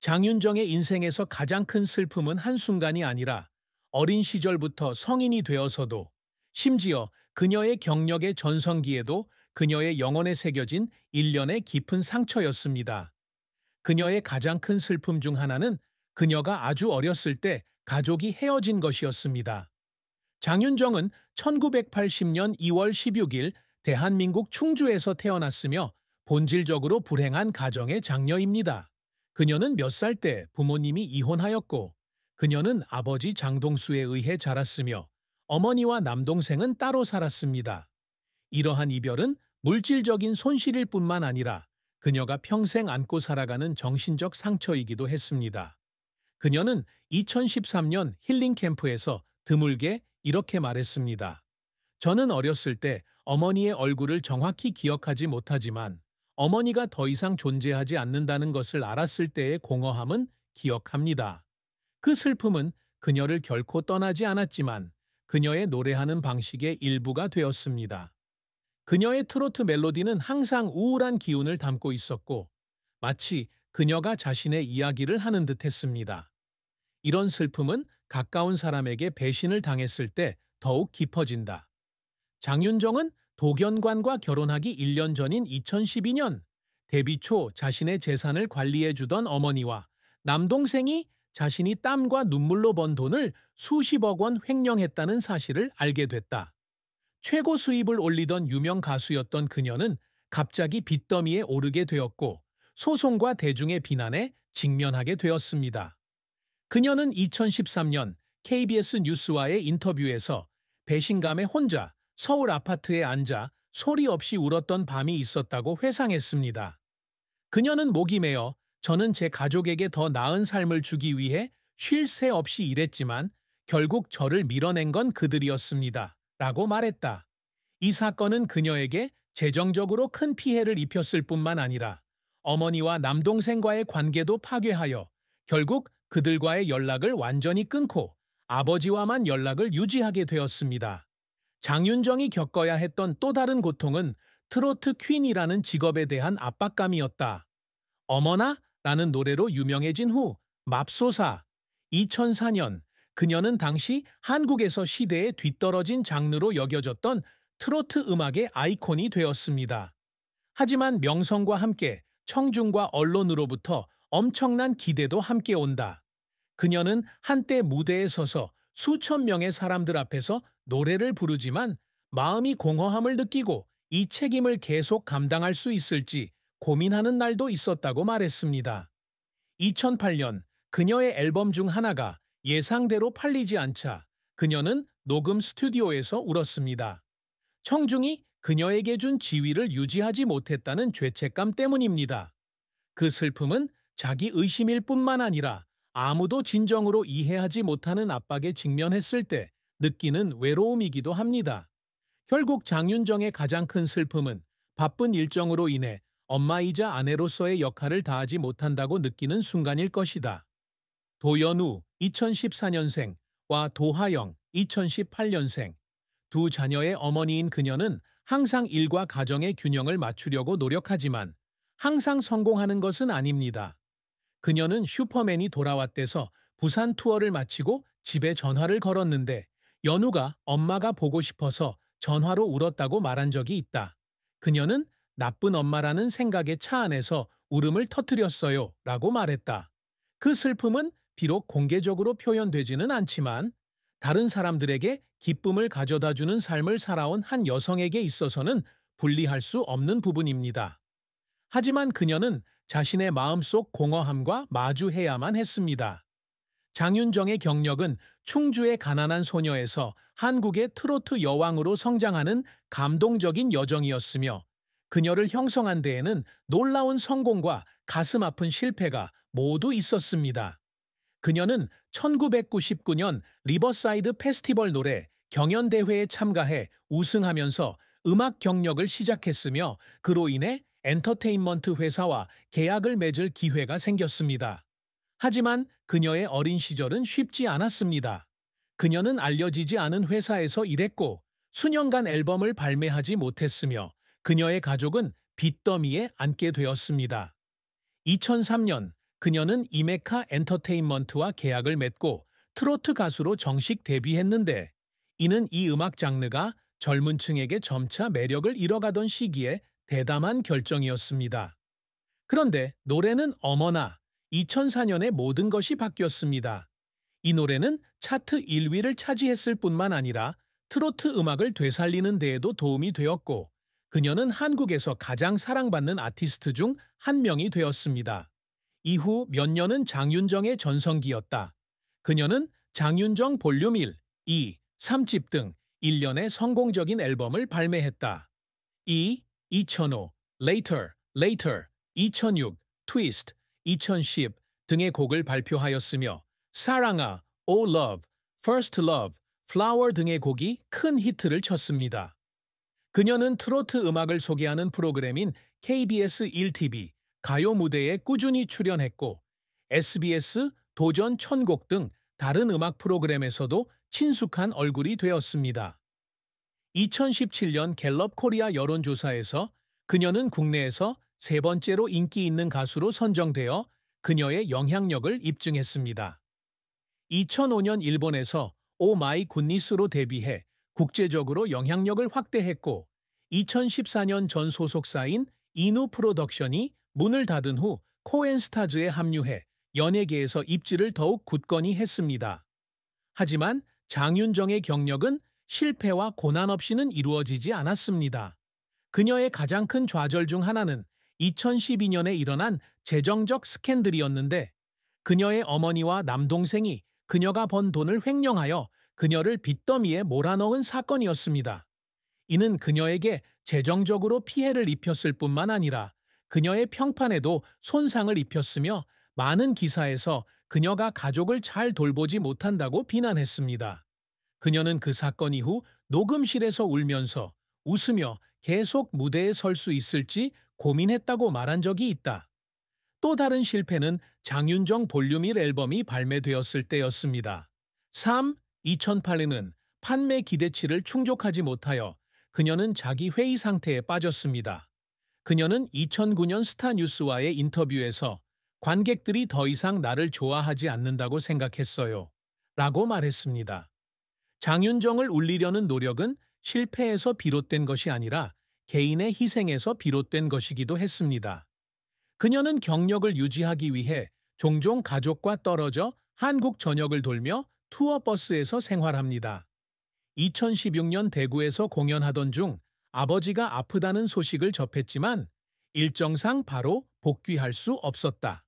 장윤정의 인생에서 가장 큰 슬픔은 한순간이 아니라 어린 시절부터 성인이 되어서도, 심지어 그녀의 경력의 전성기에도 그녀의 영혼에 새겨진 일련의 깊은 상처였습니다. 그녀의 가장 큰 슬픔 중 하나는 그녀가 아주 어렸을 때 가족이 헤어진 것이었습니다. 장윤정은 1980년 2월 16일 대한민국 충주에서 태어났으며 본질적으로 불행한 가정의 장녀입니다. 그녀는 몇 살 때 부모님이 이혼하였고, 그녀는 아버지 장동수에 의해 자랐으며 어머니와 남동생은 따로 살았습니다. 이러한 이별은 물질적인 손실일 뿐만 아니라 그녀가 평생 안고 살아가는 정신적 상처이기도 했습니다. 그녀는 2013년 힐링 캠프에서 드물게 이렇게 말했습니다. 저는 어렸을 때 어머니의 얼굴을 정확히 기억하지 못하지만 어머니가 더 이상 존재하지 않는다는 것을 알았을 때의 공허함은 기억합니다. 그 슬픔은 그녀를 결코 떠나지 않았지만 그녀의 노래하는 방식의 일부가 되었습니다. 그녀의 트로트 멜로디는 항상 우울한 기운을 담고 있었고, 마치 그녀가 자신의 이야기를 하는 듯 했습니다. 이런 슬픔은 가까운 사람에게 배신을 당했을 때 더욱 깊어진다. 장윤정은 도견관과 결혼하기 1년 전인 2012년, 데뷔 초 자신의 재산을 관리해주던 어머니와 남동생이 자신이 땀과 눈물로 번 돈을 수십억 원 횡령했다는 사실을 알게 됐다. 최고 수입을 올리던 유명 가수였던 그녀는 갑자기 빚더미에 오르게 되었고, 소송과 대중의 비난에 직면하게 되었습니다. 그녀는 2013년 KBS 뉴스와의 인터뷰에서 배신감에 혼자 서울 아파트에 앉아 소리 없이 울었던 밤이 있었다고 회상했습니다. 그녀는 목이 메어 저는 제 가족에게 더 나은 삶을 주기 위해 쉴 새 없이 일했지만 결국 저를 밀어낸 건 그들이었습니다. 라고 말했다. 이 사건은 그녀에게 재정적으로 큰 피해를 입혔을 뿐만 아니라 어머니와 남동생과의 관계도 파괴하여 결국 그들과의 연락을 완전히 끊고 아버지와만 연락을 유지하게 되었습니다. 장윤정이 겪어야 했던 또 다른 고통은 트로트 퀸이라는 직업에 대한 압박감이었다. 어머나 라는 노래로 유명해진 후 맙소사 2004년 그녀는 당시 한국에서 시대에 뒤떨어진 장르로 여겨졌던 트로트 음악의 아이콘이 되었습니다. 하지만 명성과 함께 청중과 언론으로부터 엄청난 기대도 함께 온다. 그녀는 한때 무대에 서서 수천 명의 사람들 앞에서 노래를 부르지만 마음이 공허함을 느끼고 이 책임을 계속 감당할 수 있을지 고민하는 날도 있었다고 말했습니다. 2008년 그녀의 앨범 중 하나가 예상대로 팔리지 않자 그녀는 녹음 스튜디오에서 울었습니다. 청중이 그녀에게 준 지위를 유지하지 못했다는 죄책감 때문입니다. 그 슬픔은 자기 의심일 뿐만 아니라 아무도 진정으로 이해하지 못하는 압박에 직면했을 때 느끼는 외로움이기도 합니다. 결국 장윤정의 가장 큰 슬픔은 바쁜 일정으로 인해 엄마이자 아내로서의 역할을 다하지 못한다고 느끼는 순간일 것이다. 도연우 2014년생과 도하영 2018년생, 두 자녀의 어머니인 그녀는 항상 일과 가정의 균형을 맞추려고 노력하지만 항상 성공하는 것은 아닙니다. 그녀는 슈퍼맨이 돌아왔대서 부산 투어를 마치고 집에 전화를 걸었는데 연우가 엄마가 보고 싶어서 전화로 울었다고 말한 적이 있다. 그녀는 나쁜 엄마라는 생각에 차 안에서 울음을 터뜨렸어요 라고 말했다. 그 슬픔은 비록 공개적으로 표현되지는 않지만 다른 사람들에게 기쁨을 가져다주는 삶을 살아온 한 여성에게 있어서는 분리할 수 없는 부분입니다. 하지만 그녀는 자신의 마음속 공허함과 마주해야만 했습니다. 장윤정의 경력은 충주의 가난한 소녀에서 한국의 트로트 여왕으로 성장하는 감동적인 여정이었으며 그녀를 형성한 데에는 놀라운 성공과 가슴 아픈 실패가 모두 있었습니다. 그녀는 1999년 리버사이드 페스티벌 노래 경연대회에 참가해 우승하면서 음악 경력을 시작했으며 그로 인해 엔터테인먼트 회사와 계약을 맺을 기회가 생겼습니다. 하지만 그녀의 어린 시절은 쉽지 않았습니다. 그녀는 알려지지 않은 회사에서 일했고 수년간 앨범을 발매하지 못했으며 그녀의 가족은 빚더미에 앉게 되었습니다. 2003년 그녀는 이메카 엔터테인먼트와 계약을 맺고 트로트 가수로 정식 데뷔했는데 이는 이 음악 장르가 젊은 층에게 점차 매력을 잃어가던 시기에 대담한 결정이었습니다. 그런데 노래는 어머나 2004년에 모든 것이 바뀌었습니다. 이 노래는 차트 1위를 차지했을 뿐만 아니라 트로트 음악을 되살리는 데에도 도움이 되었고 그녀는 한국에서 가장 사랑받는 아티스트 중 한 명이 되었습니다. 이후 몇 년은 장윤정의 전성기였다. 그녀는 장윤정 볼륨 1, 2, 3집 등 1년의 성공적인 앨범을 발매했다. 2005, Later, Later, 2006, Twist, 2010 등의 곡을 발표하였으며 사랑아, Oh Love, First Love, Flower 등의 곡이 큰 히트를 쳤습니다. 그녀는 트로트 음악을 소개하는 프로그램인 KBS 1TV 가요 무대에 꾸준히 출연했고 SBS 도전 천곡 등 다른 음악 프로그램에서도 친숙한 얼굴이 되었습니다. 2017년 갤럽 코리아 여론조사에서 그녀는 국내에서 세 번째로 인기 있는 가수로 선정되어 그녀의 영향력을 입증했습니다. 2005년 일본에서 오 마이 굿니스로 데뷔해 국제적으로 영향력을 확대했고 2014년 전 소속사인 이누 프로덕션이 문을 닫은 후 코엔스타즈에 합류해 연예계에서 입지를 더욱 굳건히 했습니다. 하지만 장윤정의 경력은 실패와 고난 없이는 이루어지지 않았습니다. 그녀의 가장 큰 좌절 중 하나는 2012년에 일어난 재정적 스캔들이었는데 그녀의 어머니와 남동생이 그녀가 번 돈을 횡령하여 그녀를 빚더미에 몰아넣은 사건이었습니다. 이는 그녀에게 재정적으로 피해를 입혔을 뿐만 아니라 그녀의 평판에도 손상을 입혔으며 많은 기사에서 그녀가 가족을 잘 돌보지 못한다고 비난했습니다. 그녀는 그 사건 이후 녹음실에서 울면서 웃으며 계속 무대에 설 수 있을지 고민했다고 말한 적이 있다. 또 다른 실패는 장윤정 볼륨 1 앨범이 발매되었을 때였습니다. 2008년은 판매 기대치를 충족하지 못하여 그녀는 자기 회의 상태에 빠졌습니다. 그녀는 2009년 스타뉴스와의 인터뷰에서 관객들이 더 이상 나를 좋아하지 않는다고 생각했어요. 라고 말했습니다. 장윤정을 울리려는 노력은 실패에서 비롯된 것이 아니라 개인의 희생에서 비롯된 것이기도 했습니다. 그녀는 경력을 유지하기 위해 종종 가족과 떨어져 한국 전역을 돌며 투어버스에서 생활합니다. 2016년 대구에서 공연하던 중 아버지가 아프다는 소식을 접했지만 일정상 바로 복귀할 수 없었다.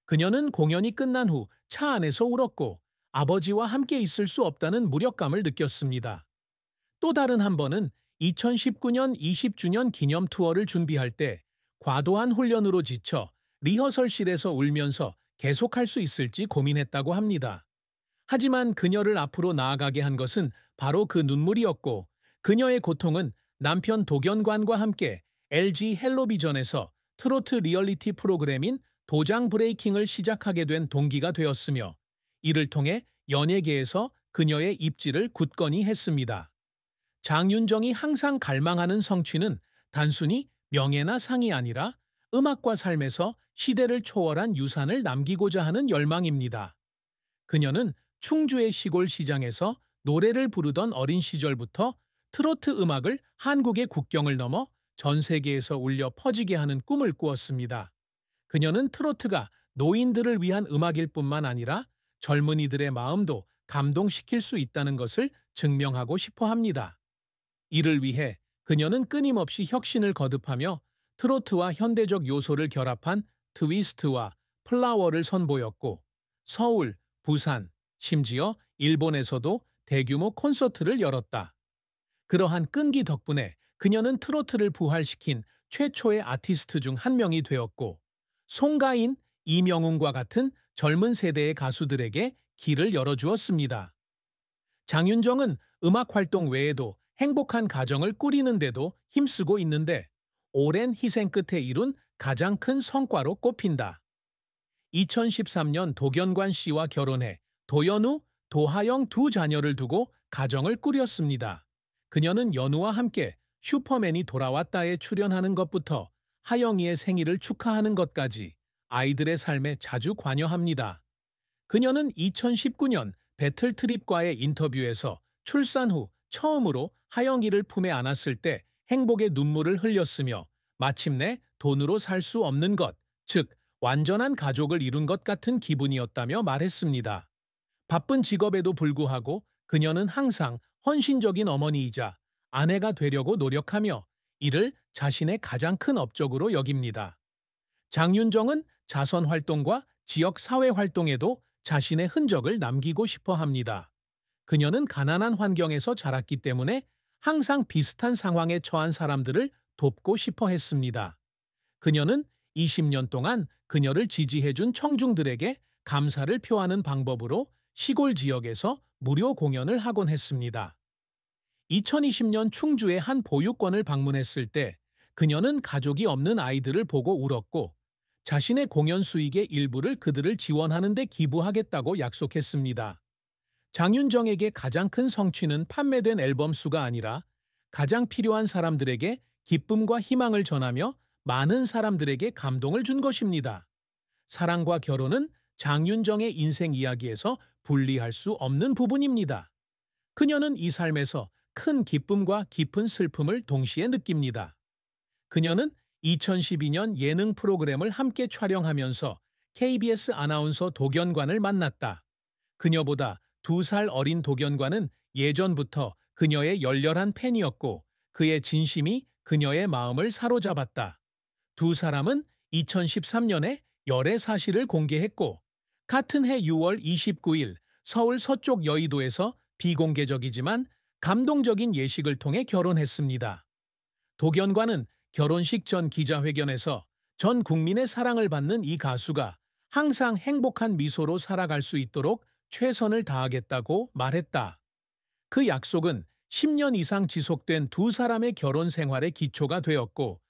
그녀는 공연이 끝난 후 차 안에서 울었고 아버지와 함께 있을 수 없다는 무력감을 느꼈습니다. 또 다른 한 번은 2019년 20주년 기념 투어를 준비할 때 과도한 훈련으로 지쳐 리허설실에서 울면서 계속할 수 있을지 고민했다고 합니다. 하지만 그녀를 앞으로 나아가게 한 것은 바로 그 눈물이었고 그녀의 고통은 남편 도견관과 함께 LG 헬로비전에서 트로트 리얼리티 프로그램인 도장 브레이킹을 시작하게 된 동기가 되었으며 이를 통해 연예계에서 그녀의 입지를 굳건히 했습니다. 장윤정이 항상 갈망하는 성취는 단순히 명예나 상이 아니라 음악과 삶에서 시대를 초월한 유산을 남기고자 하는 열망입니다. 그녀는 충주의 시골 시장에서 노래를 부르던 어린 시절부터 트로트 음악을 한국의 국경을 넘어 전 세계에서 울려 퍼지게 하는 꿈을 꾸었습니다. 그녀는 트로트가 노인들을 위한 음악일 뿐만 아니라 젊은이들의 마음도 감동시킬 수 있다는 것을 증명하고 싶어 합니다. 이를 위해 그녀는 끊임없이 혁신을 거듭하며 트로트와 현대적 요소를 결합한 트위스트와 플라워를 선보였고 서울, 부산, 심지어 일본에서도 대규모 콘서트를 열었다. 그러한 끈기 덕분에 그녀는 트로트를 부활시킨 최초의 아티스트 중 한 명이 되었고 송가인, 이명웅과 같은 젊은 세대의 가수들에게 길을 열어주었습니다. 장윤정은 음악 활동 외에도 행복한 가정을 꾸리는 데도 힘쓰고 있는데 오랜 희생 끝에 이룬 가장 큰 성과로 꼽힌다. 2013년 도견관 씨와 결혼해 도연우, 도하영 두 자녀를 두고 가정을 꾸렸습니다. 그녀는 연우와 함께 슈퍼맨이 돌아왔다에 출연하는 것부터 하영이의 생일을 축하하는 것까지 아이들의 삶에 자주 관여합니다. 그녀는 2019년 배틀트립과의 인터뷰에서 출산 후 처음으로 하영이를 품에 안았을 때 행복의 눈물을 흘렸으며 마침내 돈으로 살 수 없는 것, 즉 완전한 가족을 이룬 것 같은 기분이었다며 말했습니다. 바쁜 직업에도 불구하고 그녀는 항상 헌신적인 어머니이자 아내가 되려고 노력하며 이를 자신의 가장 큰 업적으로 여깁니다. 장윤정은 자선 활동과 지역 사회 활동에도 자신의 흔적을 남기고 싶어 합니다. 그녀는 가난한 환경에서 자랐기 때문에 항상 비슷한 상황에 처한 사람들을 돕고 싶어 했습니다. 그녀는 20년 동안 그녀를 지지해준 청중들에게 감사를 표하는 방법으로 시골 지역에서 무료 공연을 하곤 했습니다. 2020년 충주의 한 보육원을 방문했을 때 그녀는 가족이 없는 아이들을 보고 울었고 자신의 공연 수익의 일부를 그들을 지원하는 데 기부하겠다고 약속했습니다. 장윤정에게 가장 큰 성취는 판매된 앨범 수가 아니라 가장 필요한 사람들에게 기쁨과 희망을 전하며 많은 사람들에게 감동을 준 것입니다. 사랑과 결혼은 장윤정의 인생 이야기에서 분리할 수 없는 부분입니다. 그녀는 이 삶에서 큰 기쁨과 깊은 슬픔을 동시에 느낍니다. 그녀는 2012년 예능 프로그램을 함께 촬영하면서 KBS 아나운서 도견관을 만났다. 그녀보다 2살 어린 도견관은 예전부터 그녀의 열렬한 팬이었고 그의 진심이 그녀의 마음을 사로잡았다. 두 사람은 2013년에 열애 사실을 공개했고 같은 해 6월 29일 서울 서쪽 여의도에서 비공개적이지만 감동적인 예식을 통해 결혼했습니다. 도견관은 결혼식 전 기자회견에서 전 국민의 사랑을 받는 이 가수가 항상 행복한 미소로 살아갈 수 있도록 최선을 다하겠다고 말했다. 그 약속은 10년 이상 지속된 두 사람의 결혼 생활의 기초가 되었고